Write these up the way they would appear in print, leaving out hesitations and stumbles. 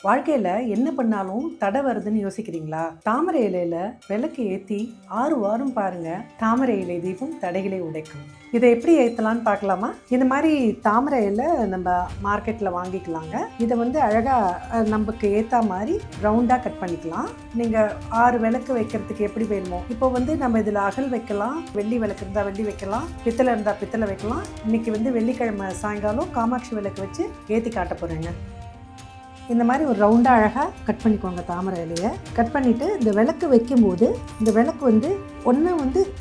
வாழ்க்கையில என்ன பண்ணாலும் தடை வருதுன்னு யோசிக்கிறீங்களா? தாமரை இலையில விளக்கு ஏத்தி 6 வாரம் பாருங்க. தாமரை இலை தீபம் தடைகளை உடைக்கும். இதை எப்படி ஏத்தலாம்னு பார்க்கலாமா? இந்த மாதிரி தாமரை இலை நம்ம மார்க்கெட்ல வாங்கிக்கலாங்க. இதை அழகா நமக்கு ஏத்தா மாதிரி ரவுண்டா கட் பண்ணிக்கலாம். நீங்க 6 விளக்கு வைக்கிறதுக்கு எப்படி வேணுமோ, இப்போ நம்ம இதுல அகல் வைக்கலாம், வெள்ளி விளக்கு இருந்தா வெள்ளி வைக்கலாம், பித்தளை இருந்தா பித்தளை வைக்கலாம். இன்னைக்கு வெள்ளிக்கிழமை சாயங்காலம் காமாட்சி விளக்கு வச்சு ஏத்தி காட்ட போறேங்க. இந்த மாதிரி ஒரு ரவுண்டாக அழகாக கட் பண்ணிக்கோங்க. தாமரை இலையை கட் பண்ணிவிட்டு இந்த விளக்கு வைக்கும்போது இந்த விளக்கு ஒன்று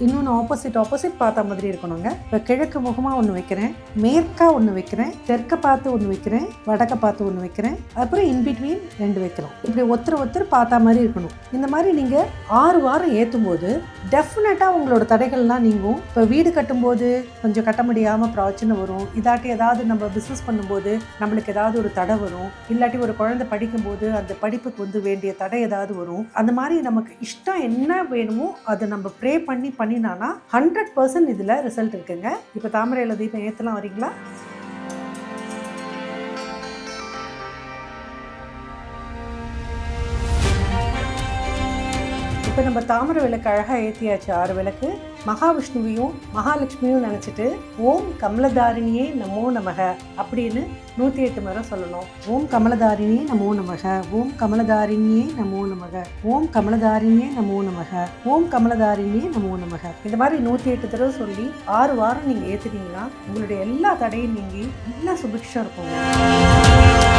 இன்னொன்று ஆப்போசிட் பார்த்தா மாதிரி இருக்கணுங்க. இப்போ கிழக்கு முகமாக ஒன்று வைக்கிறேன், மேற்கா ஒன்று வைக்கிறேன், தெற்க பார்த்து ஒன்று வைக்கிறேன், வடக்க பார்த்து ஒன்று வைக்கிறேன், அப்புறம் இன்பிட்வீன் 2 வைக்கிறோம். இப்படி ஒருத்தர் பார்த்தா மாதிரி இருக்கணும். இந்த மாதிரி நீங்கள் 6 வாரம் ஏற்றும் போது டெஃபினட்டாக உங்களோட தடைகள்லாம் நீங்கும். இப்போ வீடு கட்டும்போது கொஞ்சம் கட்ட முடியாமல் பிரச்சனை வரும். இதாட்டி ஏதாவது நம்ம பிஸ்னஸ் பண்ணும்போது நம்மளுக்கு ஏதாவது ஒரு தடை வரும். இல்லாட்டி ஒரு குழந்தை படிக்கும்போது அந்த படிப்புக்கு வேண்டிய தடை ஏதாவது வரும். அந்த மாதிரி நமக்கு இஷ்டம் என்ன வேணுமோ அதை நம்ம ப்ரே பண்ணினானா 100% இதில் ரிசல்ட் இருக்குங்க. இப்போ தாமரையில தீபம் ஏற்றலாம் வரீங்களா? இப்போ நம்ம தாமரை விளக்கு அழகாக ஏற்றியாச்சு. 6 விளக்கு. மகாவிஷ்ணுவையும் மகாலட்சுமியும் நினச்சிட்டு ஓம் கமலதாரிணியே நமோ நமக அப்படின்னு 108 முறை சொல்லணும். ஓம் கமலதாரிணியே நமோ நமக, ஓம் கமலதாரிணியே நமோ நமக, ஓம் கமலதாரிணியே நமோ நமக, ஓம் கமலதாரிணியே நமோ நமக. இந்த மாதிரி 108 தடவை சொல்லி 6 வாரம் நீங்கள் ஏற்றுனீங்கன்னா உங்களுடைய எல்லா தடையும் நீங்கி நல்லா சுபிக்ஷம் இருக்குங்க.